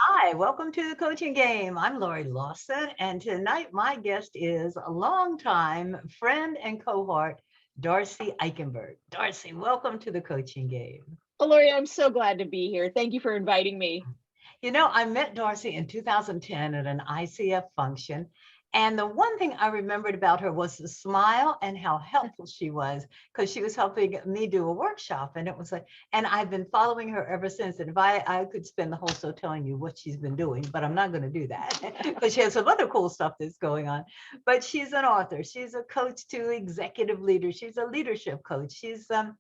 Hi, welcome to the coaching game. I'm Laurie Lawson, and tonight my guest is a longtime friend and cohort, Darcy Eikenberg. Darcy, welcome to the coaching game. Oh, Lori, I'm so glad to be here. Thank you for inviting me. You know, I met Darcy in 2010 at an ICF function. And the one thing I remembered about her was the smile and how helpful she was, because she was helping me do a workshop. And it was like, and I've been following her ever since. And if I could spend the whole show telling you what she's been doing, but I'm not going to do that because she has some other cool stuff that's going on. But she's an author. She's a coach to executive leaders. She's a leadership coach. She's got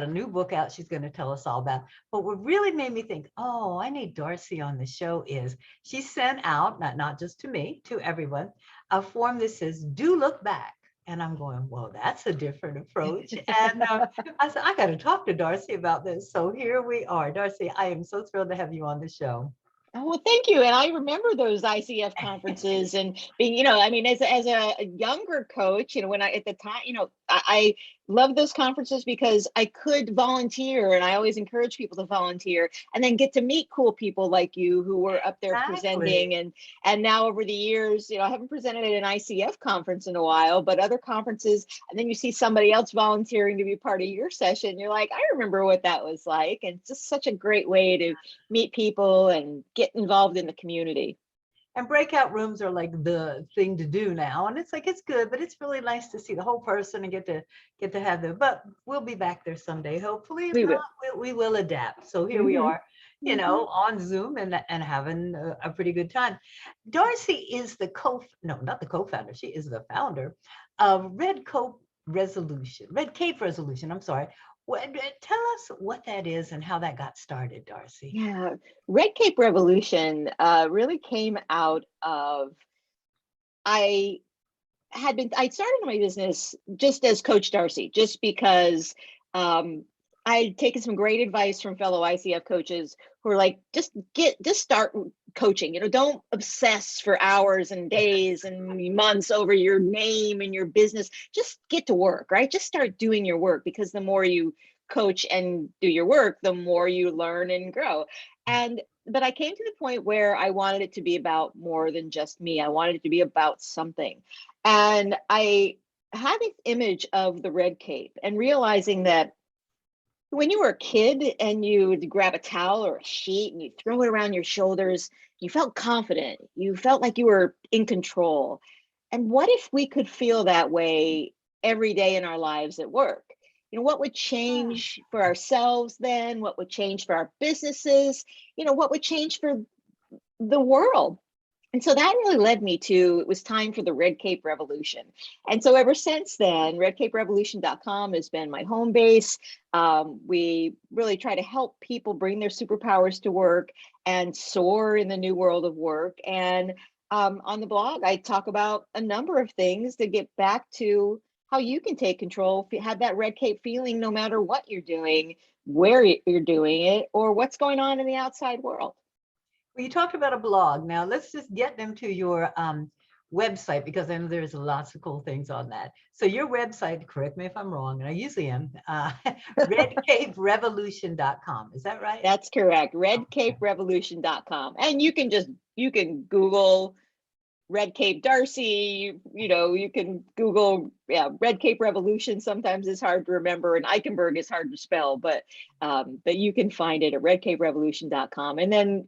a new book out she's going to tell us all about. But what really made me think, oh, I need Darcy on the show is she sent out, not just to me, to everyone, a form that says, do look back. And I'm going, well, that's a different approach. And I said, I got to talk to Darcy about this. So here we are. Darcy, I am so thrilled to have you on the show. Oh, well, thank you. And I remember those ICF conferences and being, I mean, as a younger coach, when I, at the time, I love those conferences because I could volunteer, and I always encourage people to volunteer and then get to meet cool people like you who were up there Exactly. presenting. And now over the years, I haven't presented at an ICF conference in a while, but other conferences, and then you see somebody else volunteering to be part of your session. You're like, I remember what that was like. And it's just such a great way to meet people and get involved in the community. And breakout rooms are like the thing to do now. And it's like, it's good, but it's really nice to see the whole person and get to have them. But we'll be back there someday. Hopefully, if We not, will. we will adapt. So here we Mm-hmm. are, Mm-hmm. on Zoom and having a pretty good time. Darcy is no, not the co-founder. She is the founder of Red Cape Resolution. I'm sorry. Tell us what that is and how that got started, Darcy. Yeah, Red Cape Revolution really came out of I I started my business just as Coach Darcy, just because um, I'd taken some great advice from fellow ICF coaches who were like, just start coaching. Don't obsess for hours and days and months over your name and your business. Just get to work, right? Just start doing your work, because the more you coach and do your work, the more you learn and grow. But I came to the point where I wanted it to be about more than just me. I wanted it to be about something. And I had this image of the red cape and realizing that when you were a kid and you would grab a towel or a sheet and you throw it around your shoulders, you felt confident. You felt like you were in control. And what if we could feel that way every day in our lives at work? What would change for ourselves then? What would change for our businesses? What would change for the world? And so that really led me to, it was time for the Red Cape Revolution. And so ever since then, redcaperevolution.com has been my home base. We really try to help people bring their superpowers to work and soar in the new world of work. And on the blog, I talk about a number of things to get back to how you can take control, have that red cape feeling no matter what you're doing, where you're doing it, or what's going on in the outside world. Well, you talked about a blog. Now let's just get them to your website, because I know there's lots of cool things on that. So your website, correct me if I'm wrong, and I usually am, redcaperevolution.com. Is that right? That's correct. Okay. Redcaperevolution.com. And you can Google Red Cape Darcy, you can Google, Red Cape Revolution. Sometimes it's hard to remember, and Eikenberg is hard to spell, but you can find it at redcaperevolution.com. And then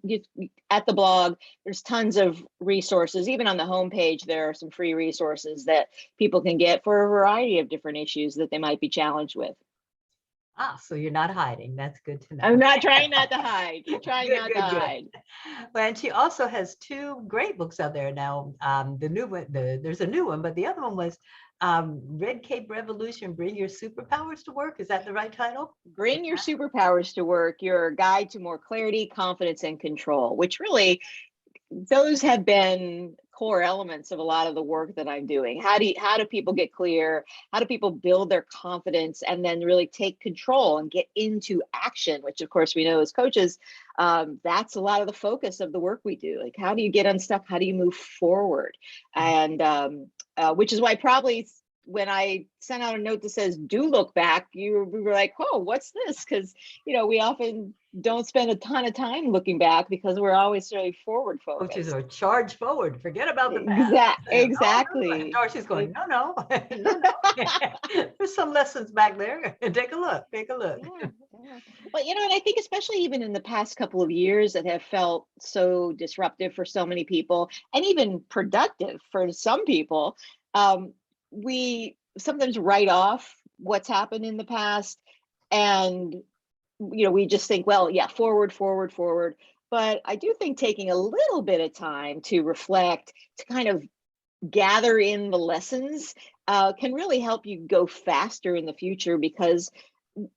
at the blog, there's tons of resources. Even on the homepage, there are some free resources that people can get for a variety of different issues that they might be challenged with. So you're not hiding. That's good to know. I'm not trying not to hide. Trying Good, not to good, good. hide. Well, and she also has two great books out there now. The new one, there's a new one, but the other one was Red Cape Revolution, Bring Your Superpowers to Work. Is that the right title? Bring Your Superpowers to Work, your guide to more clarity, confidence, and control, which really, those have been core elements of a lot of the work that I'm doing. How do people get clear? How do people build their confidence and then really take control and get into action, which of course we know as coaches, that's a lot of the focus of the work we do. Like, how do you get unstuck? How do you move forward? And which is why probably when I sent out a note that says, do look back, we were like, oh, what's this? Because, we often don't spend a ton of time looking back because we're always really forward Coaches focused. are charge forward, forget about the past. Oh, no. And Exactly. Darcy's going, no, no, no, no. There's some lessons back there. Take a look, take a look. Yeah, yeah. Well, and I think especially even in the past couple of years that have felt so disruptive for so many people and even productive for some people, we sometimes write off what's happened in the past, and we just think, well, yeah, forward, forward, forward. But I do think taking a little bit of time to reflect, to kind of gather in the lessons, can really help you go faster in the future, because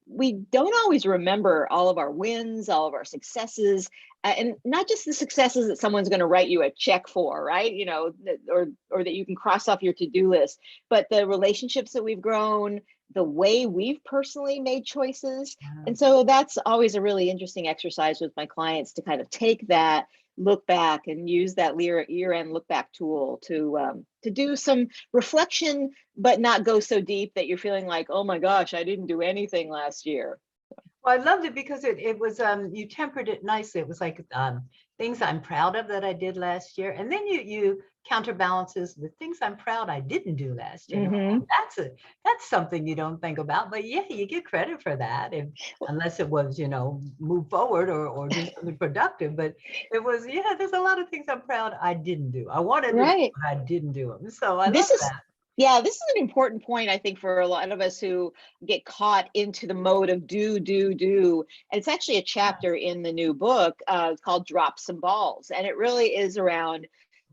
we don't always remember all of our wins, all of our successes, and not just the successes that someone's going to write you a check for, right? Or that you can cross off your to-do list, but the relationships that we've grown, the way we've personally made choices. And so that's always a really interesting exercise with my clients, to kind of take that, look back, and use that year-end look back tool to do some reflection, but not go so deep that you're feeling like, oh my gosh, I didn't do anything last year. Well, I loved it because it was you tempered it nicely. It was like things I'm proud of that I did last year, and then you counterbalances with things I'm proud I didn't do last year. Mm-hmm. That's something you don't think about, but yeah, you get credit for that, unless it was move forward or do something productive. But it was, yeah, there's a lot of things I'm proud I didn't do. I wanted to do, Right. but I didn't do them. So I love This is that. Yeah, this is an important point, I think, for a lot of us who get caught into the mode of do, do, do. And it's actually a chapter in the new book called Drop Some Balls. And it really is around,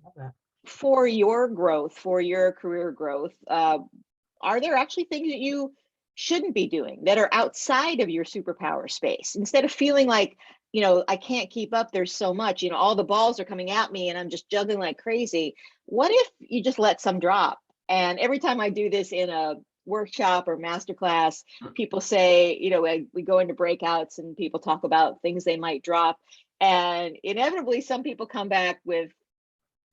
Love that. for your growth, for your career growth, are there actually things that you shouldn't be doing that are outside of your superpower space? Instead of feeling like, I can't keep up, there's so much, all the balls are coming at me and I'm just juggling like crazy. What if you just let some drop? And every time I do this in a workshop or masterclass, people say, we go into breakouts and people talk about things they might drop. And inevitably, some people come back with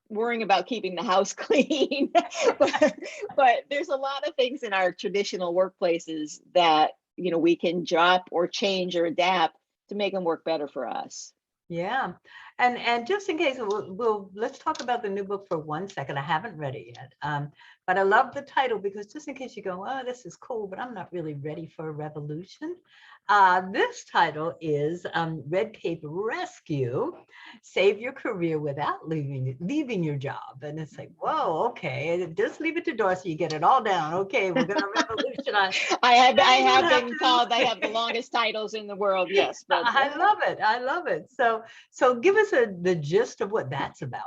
worrying about keeping the house clean. but there's a lot of things in our traditional workplaces that, we can drop or change or adapt to make them work better for us. Yeah. And just in case, let's talk about the new book for 1 second. I haven't read it yet. But I love the title, because just in case you go, oh, this is cool, but I'm not really ready for a revolution. This title is Red Cape Rescue, Save Your Career Without Leaving Your Job. And it's like, whoa, okay, just leave it to Darcy. You get it all down. Okay, we're going to revolutionize. I have been called, I have the longest titles in the world. Yes. But I love it. I love it. So give us the gist of what that's about.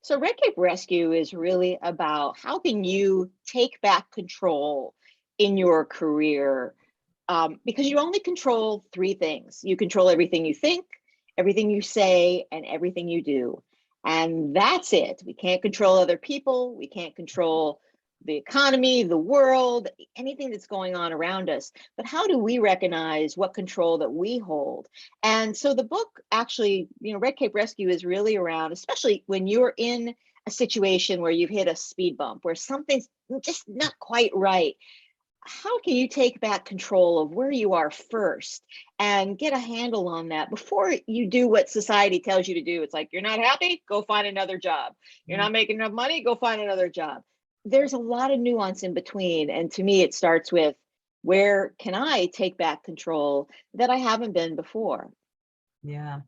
So Red Cape Rescue is really about how can you take back control in your career, because you only control three things. You control everything you think, everything you say, and everything you do. And that's it. We can't control other people. We can't control the economy, the world, anything that's going on around us. But how do we recognize what control that we hold? And so the book actually, Red Cape Rescue is really around, especially when you're in a situation where you've hit a speed bump, where something's just not quite right. How can you take back control of where you are first and get a handle on that before you do what society tells you to do? It's like, you're not happy, go find another job. You're not making enough money, go find another job. There's a lot of nuance in between. And to me, it starts with, where can I take back control that I haven't been before? Yeah.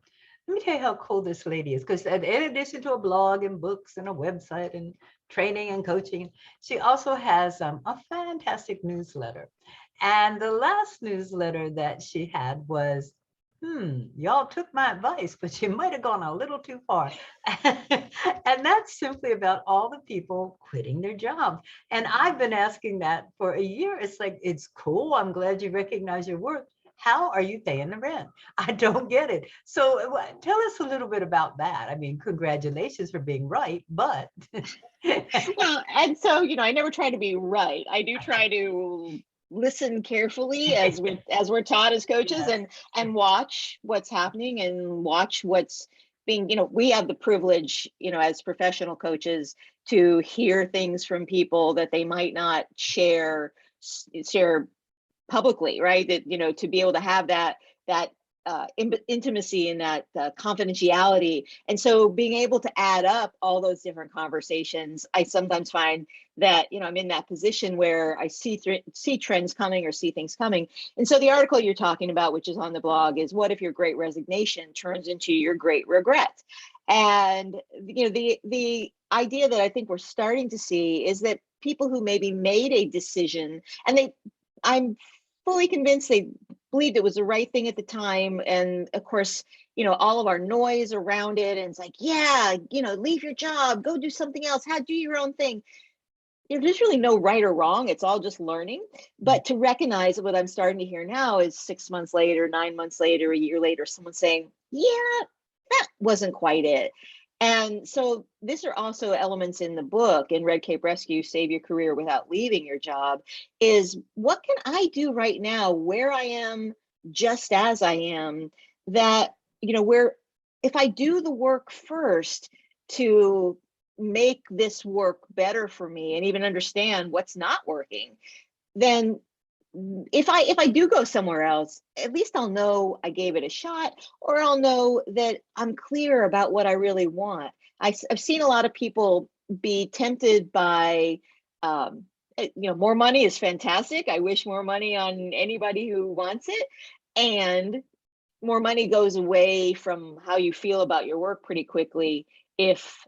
Let me tell you how cool this lady is, because in addition to a blog and books and a website and training and coaching, she also has a fantastic newsletter. And the last newsletter that she had was, y'all took my advice, but you might have gone a little too far. And that's simply about all the people quitting their jobs. And I've been asking that for a year. It's like, it's cool. I'm glad you recognize your worth. How are you paying the rent? I don't get it. So tell us a little bit about that. I mean, congratulations for being right, but. Well, and so, I never try to be right. I do try to listen carefully as we're taught as coaches, Yes. and watch what's happening and watch what's being, we have the privilege, as professional coaches, to hear things from people that they might not share publicly, right? That, to be able to have that intimacy and that confidentiality. And so being able to add up all those different conversations, I sometimes find that, I'm in that position where I see trends coming or see things coming. And so the article you're talking about, which is on the blog, is what if your great resignation turns into your great regret? And, the idea that I think we're starting to see is that people who maybe made a decision, and I'm fully convinced they believed it was the right thing at the time. And of course, all of our noise around it, and it's like, yeah, leave your job, go do something else, do your own thing. There's really no right or wrong. It's all just learning. But to recognize what I'm starting to hear now is 6 months later, 9 months later, a year later, someone saying, yeah, that wasn't quite it. And so these are also elements in the book, in Red Cape Rescue, Save Your Career Without Leaving Your Job, is what can I do right now where I am, just as I am, that, where if I do the work first to make this work better for me and even understand what's not working, then if I do go somewhere else, at least I'll know I gave it a shot, or I'll know that I'm clear about what I really want. I've seen a lot of people be tempted by, more money is fantastic. I wish more money on anybody who wants it. And more money goes away from how you feel about your work pretty quickly if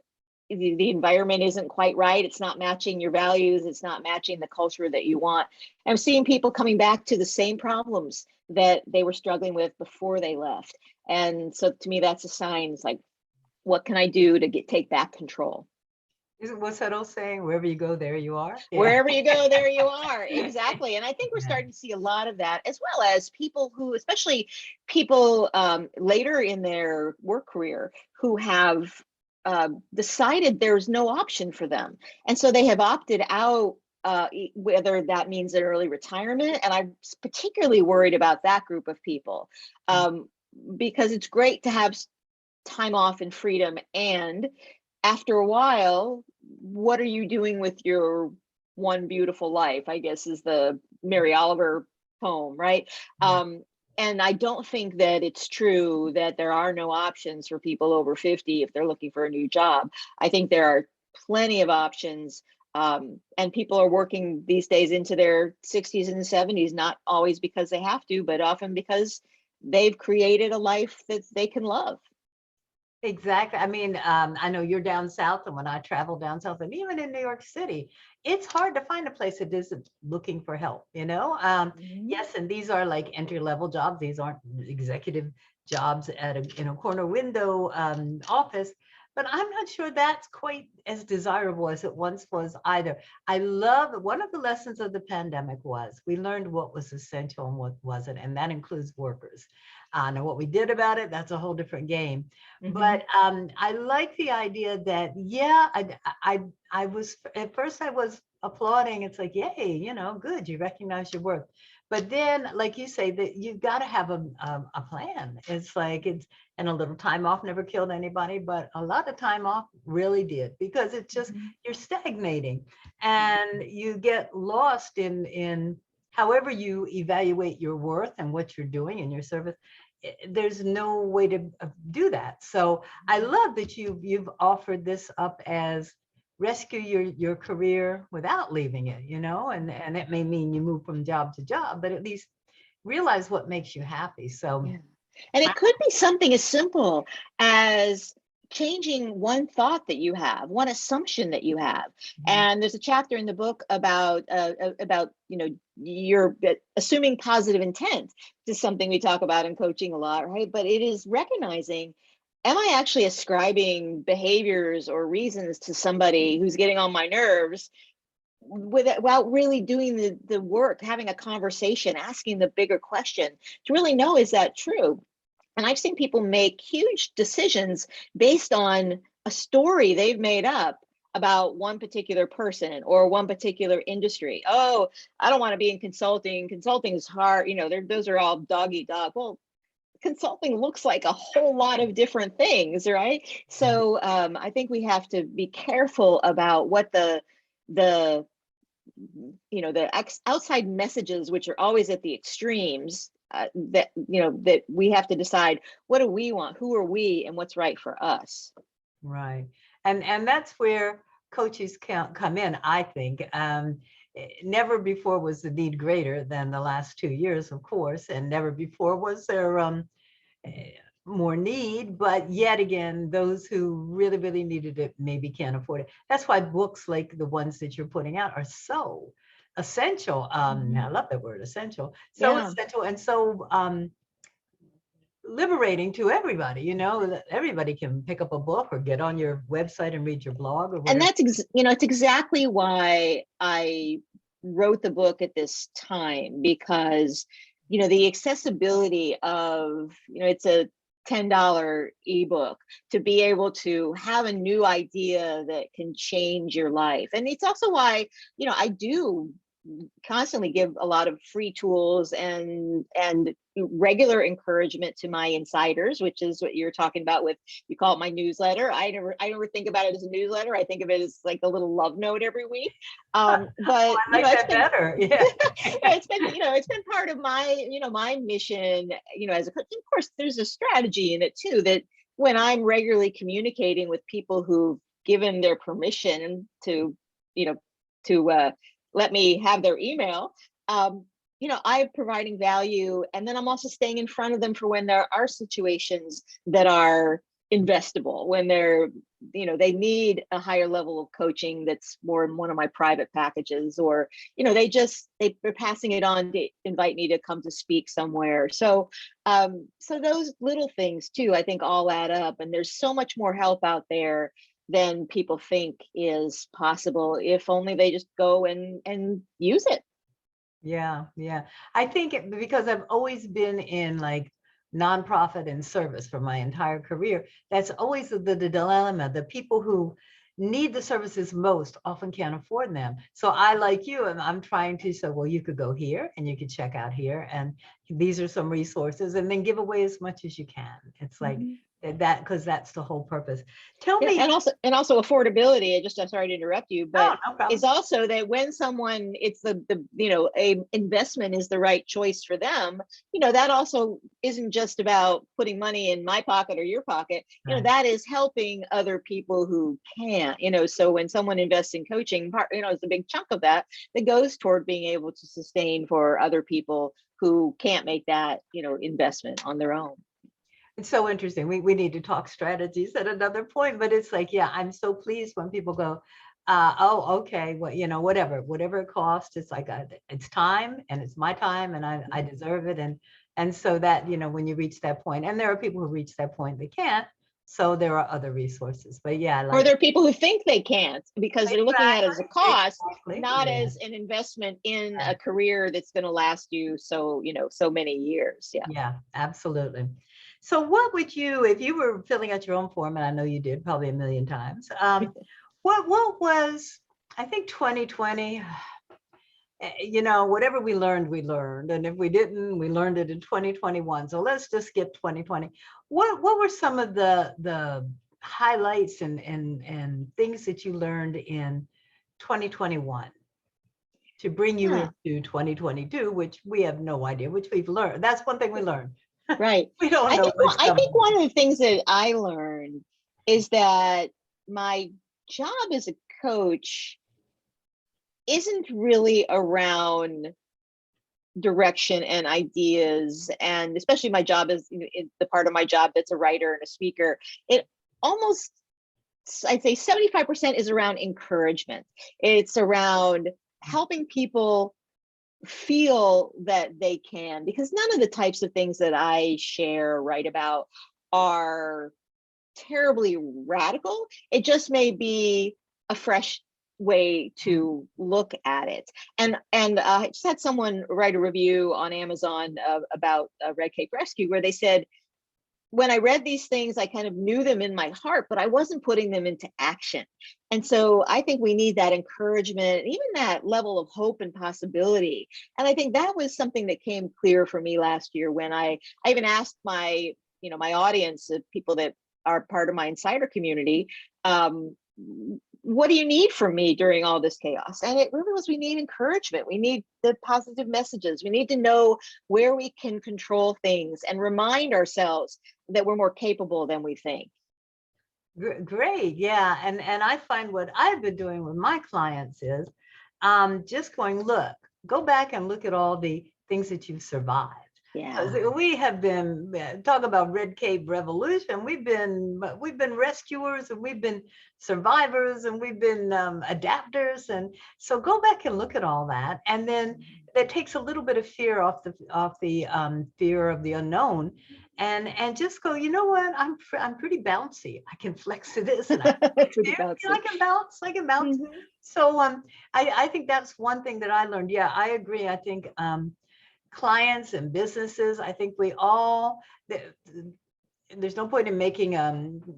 the environment isn't quite right. It's not matching your values. It's not matching the culture that you want. I'm seeing people coming back to the same problems that they were struggling with before they left. And so to me, that's a sign. It's like, what can I do to take back control? Isn't what's that old saying? Wherever you go, there you are. Yeah. Wherever you go, there you are. Exactly. And I think we're starting to see a lot of that, as well as people who, especially people later in their work career, who have decided there's no option for them. And so they have opted out, whether that means an early retirement. And I'm particularly worried about that group of people, because it's great to have time off and freedom. And after a while, what are you doing with your one beautiful life, I guess, is the Mary Oliver poem, right? And I don't think that it's true that there are no options for people over 50 if they're looking for a new job. I think there are plenty of options. And people are working these days into their 60s and 70s, not always because they have to, but often because they've created a life that they can love. Exactly. I mean, I know you're down south, and when I travel down south, and even in New York City, it's hard to find a place that isn't looking for help, Yes, and these are like entry-level jobs. These aren't executive jobs at a corner window office, but I'm not sure that's quite as desirable as it once was either. I love one of the lessons of the pandemic was we learned what was essential and what wasn't, and that includes workers. Now, what we did about it, that's a whole different game. But I like the idea that, yeah, I was, at first I was applauding. It's like, yay, good, you recognize your worth. But then, like you say, that you've got to have a plan. It's like, and a little time off never killed anybody, but a lot of time off really did, because it's just, you're stagnating and you get lost in however you evaluate your worth and what you're doing in your service. There's no way to do that. So I love that you've offered this up as rescue your career without leaving it, and it may mean you move from job to job, but at least realize what makes you happy. So, yeah. And it could be something as simple as changing one thought that you have, one assumption that you have. And there's a chapter in the book about you're assuming positive intent. This is something we talk about in coaching a lot, right? But it is recognizing, am I actually ascribing behaviors or reasons to somebody who's getting on my nerves without really doing the work, having a conversation, asking the bigger question to really know, is that true? And I've seen people make huge decisions based on a story they've made up about one particular person or one particular industry. Oh, I don't want to be in consulting. Consulting is hard. Those are all dog eat dog. Well, consulting looks like a whole lot of different things, right? So I think we have to be careful about what the outside messages, which are always at the extremes, that we have to decide, what do we want, who are we, and what's right for us. Right. And that's where coaches can come in, I think. Never before was the need greater than the last 2 years, of course, and never before was there more need, but yet again, those who really, really needed it maybe can't afford it. That's why books like the ones that you're putting out are so essential. I love that word, essential. So essential and so liberating to everybody, that everybody can pick up a book or get on your website and read your blog or whatever. And that's it's exactly why I wrote the book at this time, because the accessibility of it's a $10 ebook, to be able to have a new idea that can change your life. And it's also why I do constantly give a lot of free tools and regular encouragement to my insiders, which is what you're talking about with, you call it my newsletter. I never think about it as a newsletter. I think of it as like a little love note every week. But I like that better. Yeah. it's been part of my my mission as a coach. Of course, there's a strategy in it too, that when I'm regularly communicating with people who've given their permission to let me have their email, I'm providing value, and then I'm also staying in front of them for when there are situations that are investable, when they need a higher level of coaching that's more in one of my private packages, or they're passing it on to invite me to come to speak somewhere. So those little things too, I think, all add up, and there's so much more help out there than people think is possible, if only they just go and use it. Yeah. I think because I've always been in like nonprofit and service for my entire career, that's always the dilemma. The people who need the services most often can't afford them. So I, like you, and I'm trying to say, well, you could go here and you could check out here, and these are some resources, and then give away as much as you can. It's like that, because that's the whole purpose. Tell me. And also affordability. I'm sorry to interrupt you, but no problem. It's also that when someone, it's a investment is the right choice for them, that also isn't just about putting money in my pocket or your pocket. Right. That is helping other people who can't. So when someone invests in coaching, it's a big chunk of that goes toward being able to sustain for other people who can't make that investment on their own. It's so interesting. We need to talk strategies at another point, but it's like, yeah, I'm so pleased when people go, oh, okay, well, whatever it costs, it's like, it's time, and it's my time, and I deserve it. And so that, when you reach that point, and there are people who reach that point, they can't. So there are other resources, but yeah. Or there are people who think they can't, because they're looking at it as a cost, not as an investment in a career that's going to last you so many years. Yeah, absolutely. So what would you, if you were filling out your own form, and I know you did probably a million times, what was, I think 2020, whatever we learned. And if we didn't, we learned it in 2021. So let's just skip 2020. What were some of the highlights and things that you learned in 2021 to bring you into 2022, which we have no idea, which we've learned? That's one thing we learned. Right. We don't know. I think one of the things that I learned is that my job as a coach isn't really around direction and ideas, and especially my job is the part of my job that's a writer and a speaker. It almost, I'd say 75% is around encouragement. It's around helping people feel that they can, because none of the types of things that I share, write about, are terribly radical. It just may be a fresh way to look at it. And I just had someone write a review on Amazon about Red Cape Rescue, where they said, when I read these things, I kind of knew them in my heart, but I wasn't putting them into action. And so I think we need that encouragement, even that level of hope and possibility. And I think that was something that came clear for me last year when I even asked my, my audience of people that are part of my insider community, what do you need from me during all this chaos? And it really was, we need encouragement. We need the positive messages. We need to know where we can control things and remind ourselves that we're more capable than we think. Great. Yeah. And I find what I've been doing with my clients is just going, look, go back and look at all the things that you've survived. Yeah. We have been talk about red cape revolution. We've been rescuers, and we've been survivors, and we've been adapters. And so go back and look at all that, and then that takes a little bit of fear off the fear of the unknown, and just go, you know what, I'm pretty bouncy. I can flex to this, and I can bounce. I can bounce. Mm-hmm. So I think that's one thing that I learned. Yeah, I agree. I think clients and businesses, I think we all, there's no point in making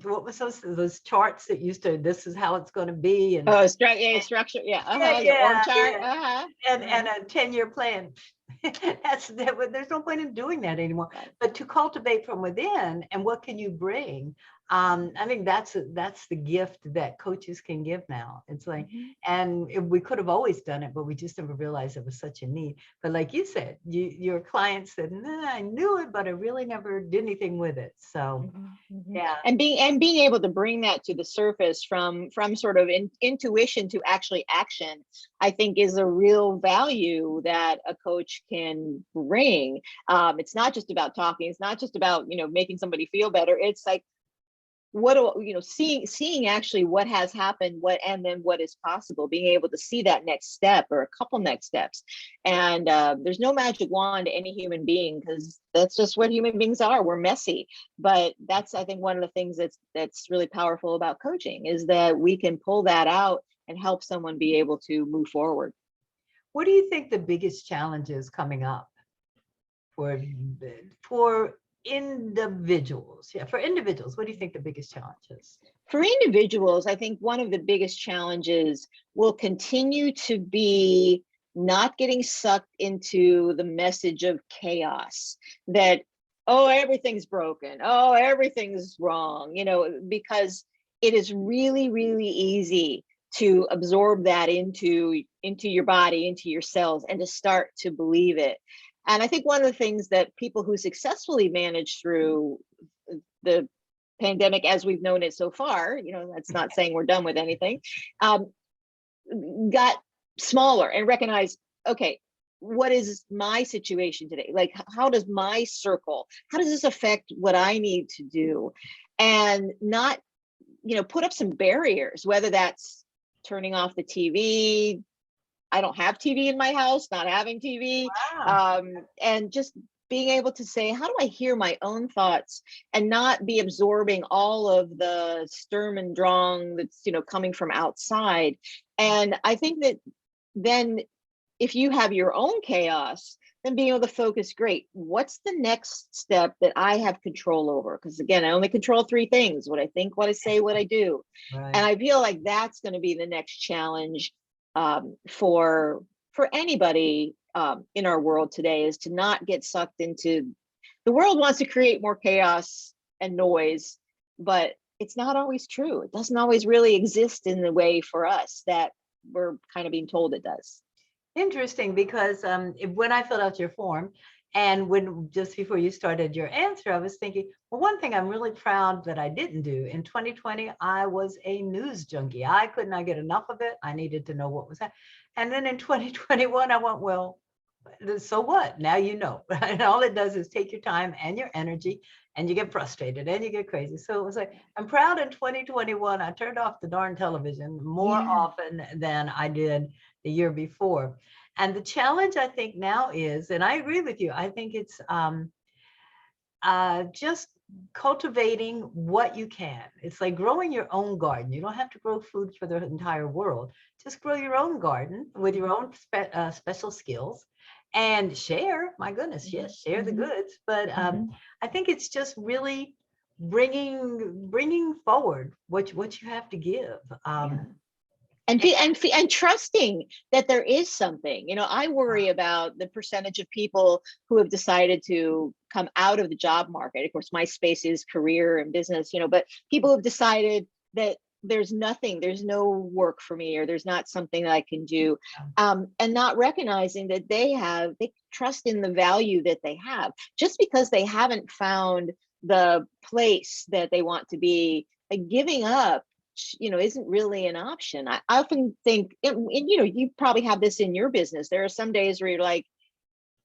what was those charts that used to, this is how it's going to be, and structure, the org chart, and a 10-year plan. There's no point in doing that anymore. But to cultivate from within, and what can you bring? I think that's the gift that coaches can give now. It's like, and we could have always done it, but we just never realized it was such a need. But like you said, your clients said, nah, I knew it, but I really never did anything with it. So yeah. And being able to bring that to the surface from sort of intuition to actually action, I think is a real value that a coach can bring. It's not just about talking. It's not just about, making somebody feel better. It's like, seeing actually what has happened, and then what is possible, being able to see that next step or a couple next steps. And there's no magic wand to any human being, because that's just what human beings are. We're messy. But that's, I think, one of the things that's really powerful about coaching, is that we can pull that out and help someone be able to move forward. What do you think the biggest challenge is coming up for individuals? Yeah, for individuals, what do you think the biggest challenge is? For individuals, I think one of the biggest challenges will continue to be not getting sucked into the message of chaos, that, oh, everything's broken, oh, everything's wrong, because it is really, really easy to absorb that into your body, into your cells, and to start to believe it. And I think one of the things that people who successfully managed through the pandemic as we've known it so far, that's not saying we're done with anything, got smaller and recognized, okay, what is my situation today? Like, how does my circle, how does this affect what I need to do? And not, put up some barriers, whether that's turning off the TV. I don't have TV in my house, not having TV. Wow. And just being able to say, how do I hear my own thoughts and not be absorbing all of the Sturm und Drang that's, coming from outside. And I think that then if you have your own chaos, then being able to focus, great, what's the next step that I have control over? Because again, I only control 3 things: what I think, what I say, what I do. Right. And I feel like that's going to be the next challenge for anybody in our world today, is to not get sucked into, the world wants to create more chaos and noise, but it's not always true. It doesn't always really exist in the way for us that we're kind of being told it does. Interesting, because when I filled out your form, and when just before you started your answer, I was thinking, well, one thing I'm really proud that I didn't do in 2020, I was a news junkie. I could not get enough of it. I needed to know what was happening. And then in 2021, I went, well, so what? Now you know. And all it does is take your time and your energy, and you get frustrated and you get crazy. So it was like, I'm proud in 2021, I turned off the darn television more often than I did the year before. And the challenge, I think, now is, and I agree with you, I think it's just cultivating what you can. It's like growing your own garden. You don't have to grow food for the entire world. Just grow your own garden with your own special skills, and share. My goodness, yes, share the goods. But I think it's just really bringing forward what you have to give. Yeah. And trusting that there is something. I worry about the percentage of people who have decided to come out of the job market. Of course, my space is career and business, but people have decided that there's no work for me, or there's not something that I can do, and not recognizing that they trust in the value that they have. Just because they haven't found the place that they want to be, like, giving up isn't really an option. I often think, and you probably have this in your business, there are some days where you're like,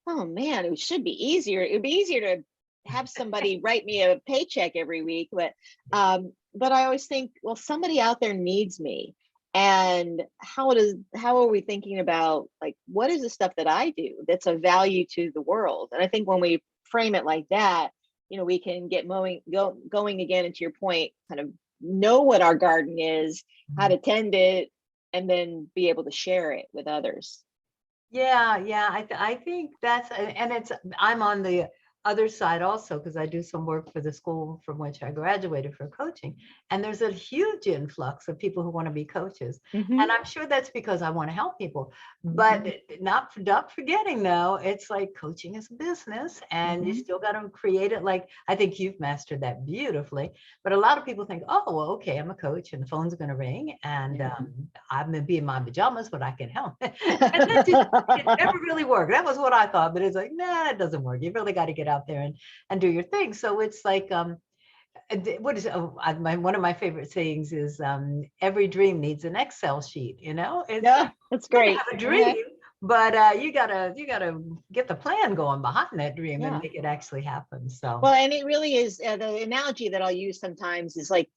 oh man, it should be easier. It would be easier to have somebody write me a paycheck every week. But I always think, well, somebody out there needs me. And how are we thinking about, like, what is the stuff that I do that's of value to the world? And I think when we frame it like that, we can get going again, into your point, kind of know what our garden is, how to tend it, and then be able to share it with others. Yeah. I think I'm on the other side also, because I do some work for the school from which I graduated for coaching. And there's a huge influx of people who want to be coaches. Mm-hmm. And I'm sure that's because I want to help people. But not forgetting, though, it's like coaching is a business, and you still got to create it. Like, I think you've mastered that beautifully. But a lot of people think, oh, well, okay, I'm a coach and the phone's going to ring, and I'm going to be in my pajamas, but I can help. And it never really worked. That was what I thought. But it's like, nah, that doesn't work. You really got to get out there and do your thing. So it's like, what is one of my favorite sayings is, every dream needs an Excel sheet. It's that's great. You have a dream, but you gotta get the plan going behind that dream and make it actually happen. So well, and it really is, the analogy that I'll use sometimes is like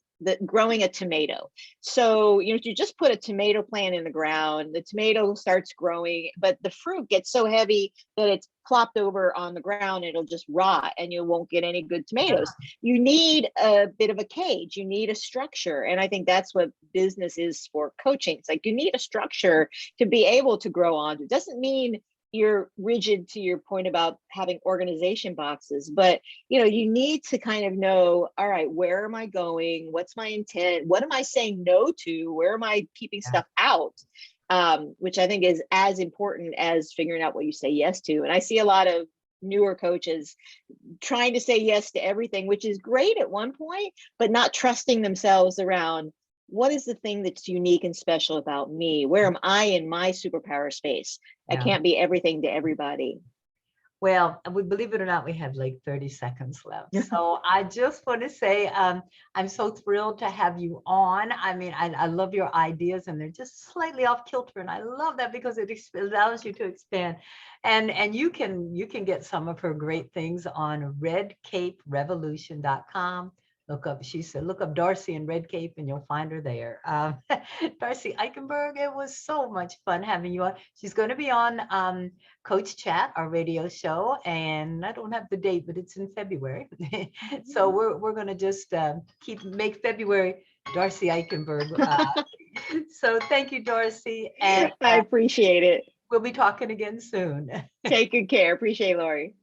growing a tomato. So, you just put a tomato plant in the ground, the tomato starts growing, but the fruit gets so heavy that it's plopped over on the ground, it'll just rot and you won't get any good tomatoes. You need a bit of a cage, you need a structure. And I think that's what business is for coaching. It's like, you need a structure to be able to grow on. It doesn't mean you're rigid, to your point about having organization boxes, but you need to kind of know, all right, where am I going? What's my intent? What am I saying no to? Where am I keeping stuff out? Which I think is as important as figuring out what you say yes to. And I see a lot of newer coaches trying to say yes to everything, which is great at one point, but not trusting themselves around, what is the thing that's unique and special about me? Where am I in my superpower space? I can't be everything to everybody. Well, believe it or not, we have like 30 seconds left. So I just want to say, I'm so thrilled to have you on. I mean, I love your ideas, and they're just slightly off kilter. And I love that because it allows you to expand. And you can get some of her great things on redcaperevolution.com. Look up Darcy in Red Cape, and you'll find her there. Darcy Eikenberg, it was so much fun having you on. She's going to be on Coach Chat, our radio show, and I don't have the date, but it's in February. So we're going to just make February Darcy Eikenberg. So thank you, Darcy. And I appreciate it. We'll be talking again soon. Take good care. Appreciate it, Laurie.